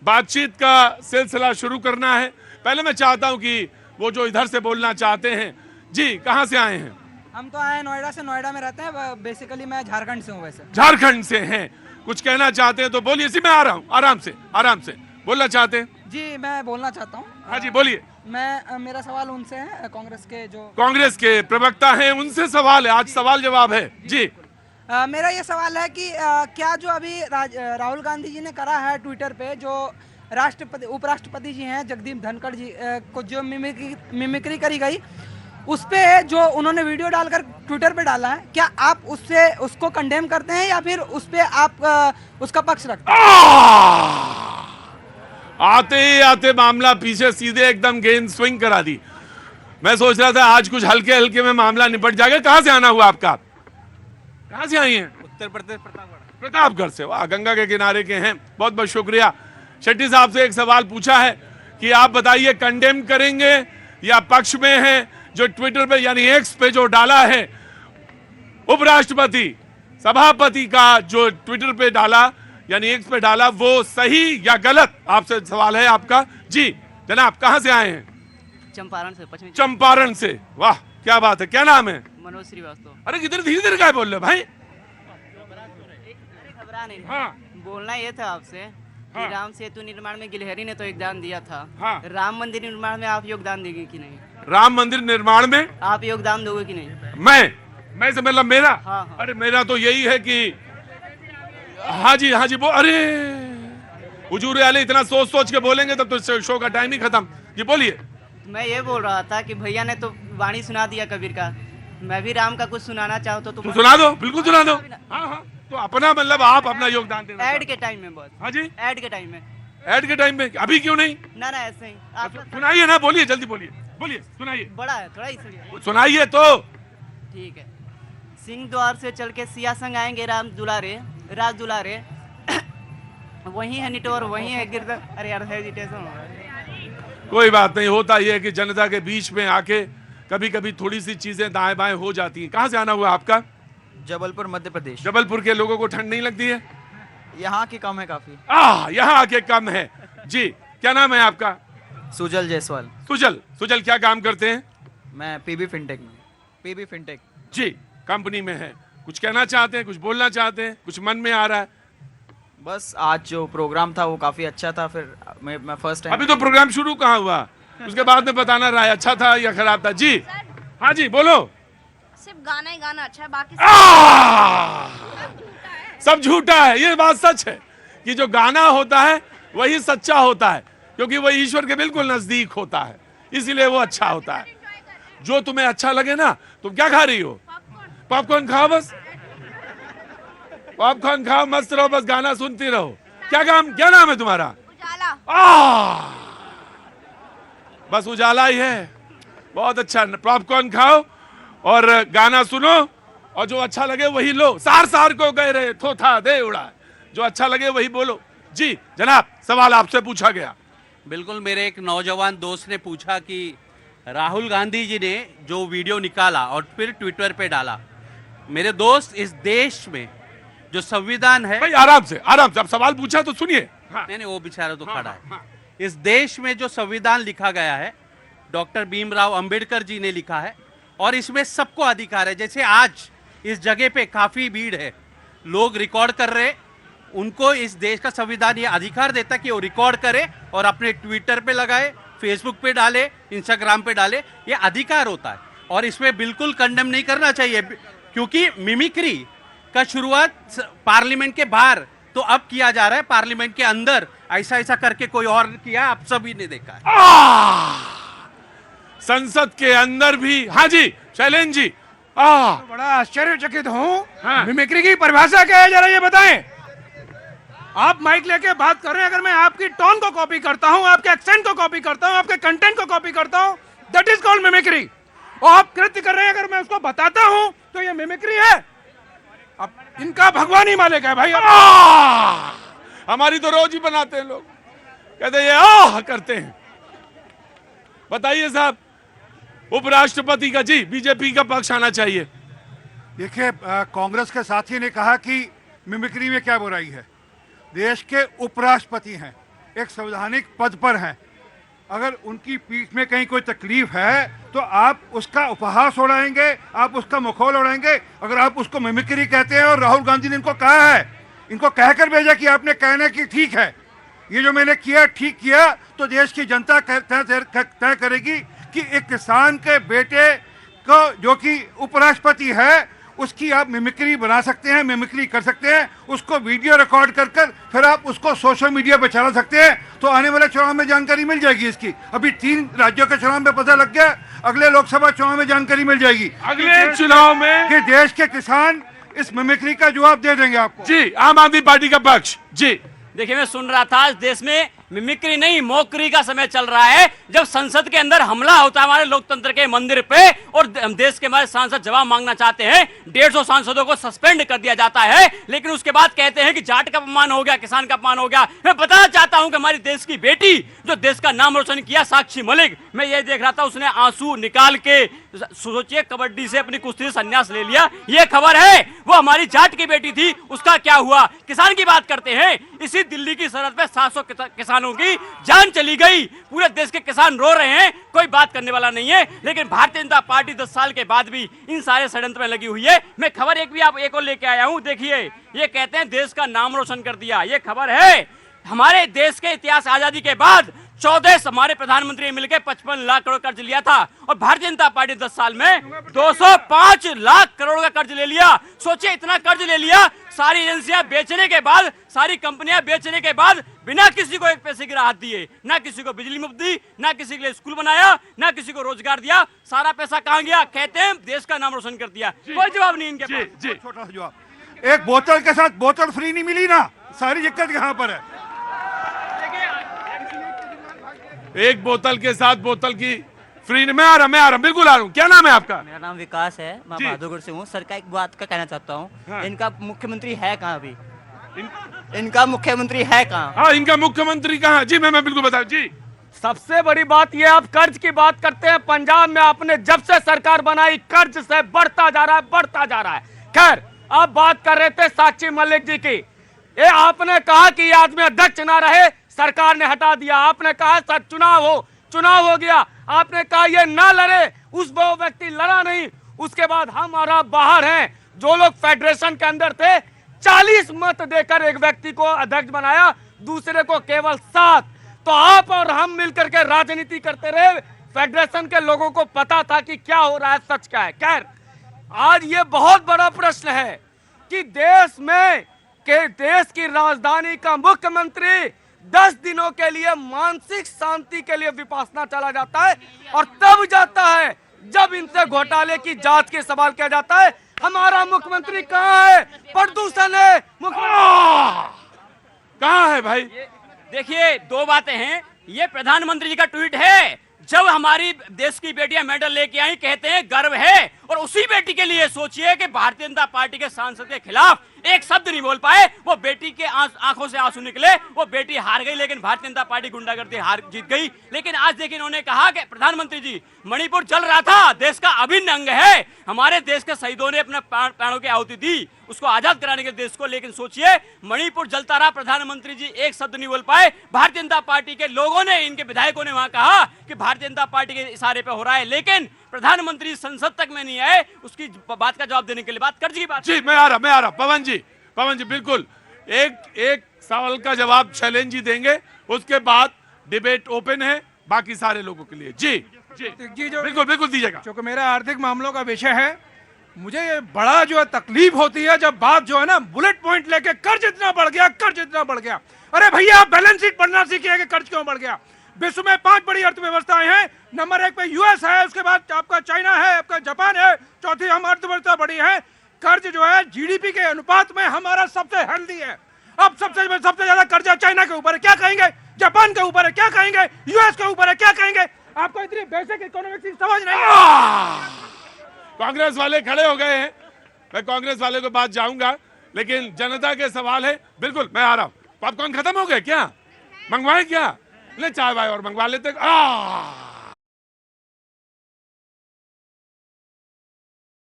बातचीत का सिलसिला शुरू करना है। पहले मैं चाहता हूं कि वो जो इधर से बोलना चाहते हैं, जी कहां से आए हैं? हम तो आए नोएडा से, नोएडा में रहते हैं। बेसिकली मैं झारखंड से हूँ वैसे। झारखंड से हैं, कुछ कहना चाहते हैं तो बोलिए। जी मैं आ रहा हूं, आराम से बोलना चाहते हैं। जी मैं बोलना चाहता हूँ। हाँ जी बोलिए। मेरा सवाल उनसे है, कांग्रेस के जो कांग्रेस के प्रवक्ता हैं, उनसे सवाल है, आज सवाल जवाब है जी। मेरा ये सवाल है कि क्या जो अभी राहुल गांधी जी ने करा है ट्विटर पे, जो राष्ट्रपति उपराष्ट्रपति जी हैं जगदीप धनखड़ जी को जो मिमिक्री करी गई, उस पे जो उन्होंने वीडियो डालकर ट्विटर पे डाला है, क्या आप उसको कंडेम करते हैं या फिर उस पे आप उसका पक्ष रखते हैं? आते ही आते मामला पीछे सीधे एकदम गेंद स्विंग करा दी। मैं सोच रहा था आज कुछ हल्के हल्के में मामला निपट जाएगा। कहां से आना हुआ आपका? कहां से आई हैं? उत्तर प्रदेश प्रतापगढ़ से। वाह, गंगा के किनारे के हैं, बहुत बहुत शुक्रिया। शेट्टी साहब से एक सवाल पूछा है कि आप बताइए कंडेम करेंगे या पक्ष में हैं जो ट्विटर पे यानी एक्स पे जो डाला है उपराष्ट्रपति सभापति का, जो ट्विटर पे डाला यानी एक्स पे डाला, वो सही या गलत? आपसे सवाल है आपका। जी जनाब, कहां से आए हैं? चंपारण से, पश्चिमी चंपारण से। वाह क्या बात है, क्या नाम है? मनोज श्रीवास्तव। अरे किधर धीरे धीरे क्या बोल रहे हो भाई? घबरा नहीं। हाँ। बोलना ये था आपसे कि हाँ। राम सेतु निर्माण में गिलहरी ने तो योगदान दिया था। हाँ। राम मंदिर निर्माण में आप योगदान देंगे कि नहीं? राम मंदिर निर्माण में आप योगदान दोगे कि नहीं? मैं से मतलब मेरा? हाँ, हाँ। अरे मेरा तो यही है कि हाँ जी वो अरे हुजूर आले इतना सोच सोच के बोलेंगे तब तो शो का टाइम ही खत्म। जी बोलिए। मैं ये बोल रहा था कि भैया ने तो वाणी सुना दिया कबीर का, मैं भी राम का कुछ सुनाना चाहूँ तो तुम सुना दो, बिल्कुल सुना दो। हाँ तो अपना मतलब आप अपना योगदान देना। ऐड के टाइम में बस। हाँ जी ऐड के टाइम में। ऐड के टाइम में अभी क्यों नहीं? ना ऐसे ही आप सुनाइए ना, बोलिए जल्दी बोलिए सुनाइए। बड़ा है थोड़ा ही सुनाइए तो। ठीक है। सिंह द्वार से चल के सिया संग आएंगे राज दुलारे वही है निटोर, वही है गिरधर। अरे यार हेजिटेशन। कोई बात नहीं, होता यह है कि जनता के बीच में आके कभी कभी थोड़ी सी चीजें दाएं बाएं हो जाती हैं। कहां से आना हुआ आपका? जबलपुर मध्य प्रदेश। जबलपुर के लोगों को ठंड नहीं लगती है? यहाँ की कम है काफी। यहाँ आके कम है। जी क्या नाम है आपका? सुजल जायसवाल। सुजल क्या काम करते हैं? मैं पीबी फिनटेक। जी कंपनी में है। कुछ कहना चाहते हैं, कुछ बोलना चाहते हैं, कुछ मन में आ रहा है? बस आज जो प्रोग्राम था वो काफी अच्छा था। फिर मैं फर्स्ट टाइम। अभी तो प्रोग्राम शुरू कहाँ हुआ, उसके बाद में बताना रहा है अच्छा था या खराब था। जी हाँ जी बोलो। सिर्फ गाना ही गाना अच्छा है, बाकी सब झूठा है। ये बात सच है कि जो गाना होता है वही सच्चा होता है, क्योंकि वह ईश्वर के बिल्कुल नजदीक होता है, इसीलिए वो अच्छा होता है। जो तुम्हें अच्छा लगे ना, तुम क्या खा रही हो? पॉपकॉर्न खाओ, बस पॉपकॉर्न खाओ, मस्त रहो, बस गाना सुनती रहो। क्या नाम है तुम्हारा? उजाला। बस उजाला ही है। बहुत अच्छा। पॉपकॉर्न खाओ और गाना सुनो, और जो अच्छा लगे वही लो। सार को कह रहे थोथा दे उड़ा, जो अच्छा लगे वही बोलो। जी जनाब, सवाल आपसे पूछा गया। बिल्कुल, मेरे एक नौजवान दोस्त ने पूछा कि राहुल गांधी जी ने जो वीडियो निकाला और फिर ट्विटर पे डाला, मेरे दोस्त इस देश में जो संविधान है। भाई आराम से अब सवाल पूछा तो सुनिए। हाँ। नहीं वो बेचारा तो खड़ा है। हाँ। इस देश में जो संविधान लिखा गया है डॉक्टर भीमराव अंबेडकर जी ने लिखा है, और इसमें सबको अधिकार है। जैसे आज इस जगह पे काफी भीड़ है, लोग रिकॉर्ड कर रहे, उनको इस देश का संविधान ये अधिकार देता है कि वो रिकॉर्ड करे और अपने ट्विटर पे लगाए, फेसबुक पे डाले, इंस्टाग्राम पे डाले। ये अधिकार होता है और इसमें बिल्कुल कंडेम नहीं करना चाहिए, क्योंकि मिमिक्री का शुरुआत पार्लियामेंट के बाहर तो अब किया जा रहा है, पार्लियामेंट के अंदर ऐसा करके कोई और किया, आप सभी ने देखा है। संसद के अंदर भी। हाँ जी शैलेंद्र जी। बड़ा आश्चर्यचकित हूँ। हाँ। मिमिक्री की परिभाषा क्या है, जरा ये बताएं। आप माइक लेके बात कर रहे हैं, अगर मैं आपकी टोन को कॉपी करता हूँ, आपके एक्सेंट को कॉपी करता हूँ, आपके कंटेंट को कॉपी करता हूँ, दैट इज कॉल्ड मिमिक्री। और आप कृत्य कर रहे हैं, अगर मैं उसको बताता हूँ तो ये मिमिक्री है। अब इनका भगवान ही मालिक है भाई। हमारी तो रोज ही बनाते हैं लोग, कहते ये करते हैं। बताइए साहब, उपराष्ट्रपति का जी बीजेपी का पक्ष आना चाहिए। देखिए, कांग्रेस के साथी ने कहा कि मिमिक्री में क्या बुराई है। देश के उपराष्ट्रपति हैं, एक संवैधानिक पद पर हैं, अगर उनकी पीठ में कहीं कोई तकलीफ है तो आप उसका उपहास उड़ाएंगे, आप उसका मखौल उड़ाएंगे। अगर आप उसको मिमिक्री कहते हैं, और राहुल गांधी ने इनको कहा है, इनको कहकर भेजा कि आपने कहना कि ठीक है, ये जो मैंने किया ठीक किया, तो देश की जनता तय करेगी कि एक किसान के बेटे को जो कि उपराष्ट्रपति है उसकी आप मिमिक्री बना सकते हैं, मिमिक्री कर सकते हैं, उसको वीडियो रिकॉर्ड कर फिर आप उसको सोशल मीडिया पे चला सकते हैं, तो आने वाले चुनाव में जानकारी मिल जाएगी इसकी। अभी 3 राज्यों के चुनाव में पता लग गया, अगले लोकसभा चुनाव में जानकारी मिल जाएगी, अगले चुनाव में कि देश के किसान इस मिमिक्री का जवाब दे देंगे आपको। जी, आम आदमी पार्टी का पक्ष। जी देखिए, मैं सुन रहा था, इस देश में मिमिक्री नहीं मौकरी का समय चल रहा है, जब संसद के अंदर हमला होता है हमारे लोकतंत्र के मंदिर पे और देश के हमारे सांसद जवाब मांगना चाहते हैं, 150 सांसदों को सस्पेंड कर दिया जाता है, लेकिन उसके बाद कहते हैं कि जाट का अपमान हो गया, किसान का अपमान हो गया। मैं बताना चाहता हूं कि हमारी देश की बेटी जो देश का नाम रोशन किया, साक्षी मलिक, मैं ये देख रहा था, उसने आंसू निकाल के, सोचिए, कबड्डी से अपनी कुश्ती से संन्यास ले लिया। ये खबर है, वो हमारी जाट की बेटी थी, उसका क्या हुआ। किसान की बात करते हैं, इसी दिल्ली की सरहद पे 700 किसानों की जान चली गई, पूरे देश के किसान रो रहे हैं, कोई बात करने वाला नहीं है। लेकिन भारतीय जनता पार्टी 10 साल के बाद भी इन सारे षड्यंत्र में लगी हुई है। मैं खबर एक और लेके आया हूं, देखिए, ये कहते हैं देश का नाम रोशन कर दिया। ये खबर है, हमारे देश के इतिहास आजादी के बाद 14 हमारे प्रधानमंत्री मिलकर 55 लाख करोड़ कर्ज लिया था, और भारतीय जनता पार्टी 10 साल में 205 लाख करोड़ का कर्ज ले लिया। सोचिए, इतना कर्ज ले लिया, सारी एजेंसियां बेचने के बाद, सारी कंपनियां बेचने के बाद, बिना किसी को एक पैसे की राहत दिए, ना किसी को बिजली मुफ्त दी, ना किसी के लिए स्कूल बनाया, ना किसी को रोजगार दिया। सारा पैसा कहां गया? कहते हैं देश का नाम रोशन कर दिया। कोई जवाब नहीं इनके पास। जी, छोटा सा जवाब, एक बोतल के साथ बोतल फ्री नहीं मिली ना, सारी दिक्कत यहाँ पर है। एक बोतल के साथ बोतल की फ्री। मैं आ रहा हूं, बिल्कुल आ रहा हूं। क्या नाम है आपका? मेरा नाम विकास है, मैं जी। बहादुरगढ़ से हूँ। सर का एक बात का कहना चाहता हूँ, हाँ। इनका मुख्यमंत्री है कहाँ अभी? इनका मुख्यमंत्री है कहाँ? हाँ, इनका मुख्यमंत्री कहाँ? जी, मैं बिल्कुल बताऊं। जी, सबसे बड़ी बात यह, आप कर्ज की बात करते हैं, पंजाब में आपने जब से सरकार बनाई कर्ज से बढ़ता जा रहा है, बढ़ता जा रहा है। खैर, आप बात कर रहे थे साक्षी मलिक जी की, ये आपने कहा कि ये आदमी अध्यक्ष ना रहे, सरकार ने हटा दिया। आपने कहा सर चुनाव हो गया, आपने कहा ये ना लड़े, उस वो व्यक्ति लड़ा नहीं। उसके बाद हम और आप बाहर हैं, जो लोग फेडरेशन के अंदर थे, 40 मत देकर एक व्यक्ति को अध्यक्ष बनाया, दूसरे को केवल 7। तो आप और हम मिलकर के राजनीति करते रहे, फेडरेशन के लोगों को पता था कि क्या हो रहा है, सच क्या है। खैर, आज ये बहुत बड़ा प्रश्न है कि देश की राजधानी का मुख्यमंत्री 10 दिनों के लिए मानसिक शांति के लिए विपासना चला जाता है, और तब जाता है जब इनसे घोटाले की जांच के सवाल किया जाता है। हमारा मुख्यमंत्री कहाँ है? प्रदूषण है कहाँ है भाई? देखिए, 2 बातें हैं। ये प्रधानमंत्री जी का ट्वीट है, जब हमारी देश की बेटियां मेडल लेके आई, कहते हैं गर्व है, और उसी बेटी के लिए सोचिए कि भारतीय जनता पार्टी के सांसद के खिलाफ एक शब्द नहीं बोल पाए, वो बेटी के आंखों से आंसू निकले, वो बेटी हार गई, लेकिन भारतीय जनता पार्टी गुंडागर्दी जीत गई। लेकिन आज देखिए, इन्होंने कहा कि प्रधानमंत्री जी, मणिपुर जल रहा था, देश का अभिन्न अंग है, हमारे देश के शहीदों ने अपने प्राणों की आहुति दी उसको आजाद कराने के देश को, लेकिन सोचिए मणिपुर जलता रहा, प्रधानमंत्री जी एक शब्द नहीं बोल पाए। भारतीय जनता पार्टी के लोगों ने, इनके विधायकों ने वहां कहा कि भारतीय जनता पार्टी के इशारे पे हो रहा है, लेकिन प्रधानमंत्री संसद तक में नहीं आए उसकी बात का जवाब देने के लिए। बात कर्ज की बात। जी, मैं आ रहा। पवन जी बिल्कुल एक सवाल का जवाब शैलेंद्र जी देंगे, उसके बाद डिबेट ओपन है बाकी सारे लोगों के लिए। जी, जो बिल्कुल दीजिएगा। क्योंकि मेरा आर्थिक मामलों का विषय है, मुझे ये बड़ा जो है तकलीफ होती है जब बात जो है ना बुलेट पॉइंट लेके कर्ज इतना बढ़ गया। अरे भैया, आप बैलेंस शीट पढ़ना सीखिए कि कर्ज क्यों बढ़ गया। विश्व में 5 बड़ी अर्थव्यवस्थाएं हैं, नंबर 1 पे यूएस है, उसके बाद आपका चाइना है, आपका जापान है, चौथी हम अर्थव्यवस्था बड़ी है। कर्ज जो है जीडीपी के अनुपात में हमारा सबसे हेल्दी है। अब सबसे ज्यादा कर्जा चाइना के ऊपर है, क्या कहेंगे? जापान के ऊपर है, क्या कहेंगे? यूएस के ऊपर है, क्या कहेंगे? आपको इतनी बेसिक इकोनॉमिक्स की समझ नहीं है। कांग्रेस वाले खड़े हो गए हैं, मैं कांग्रेस वाले को बात जाऊंगा, लेकिन जनता के सवाल है। बिल्कुल, मैं आ रहा हूं। पॉपकॉर्न खत्म हो गए क्या? मंगवाए क्या? ले चाय वाय और मंगवा लेते।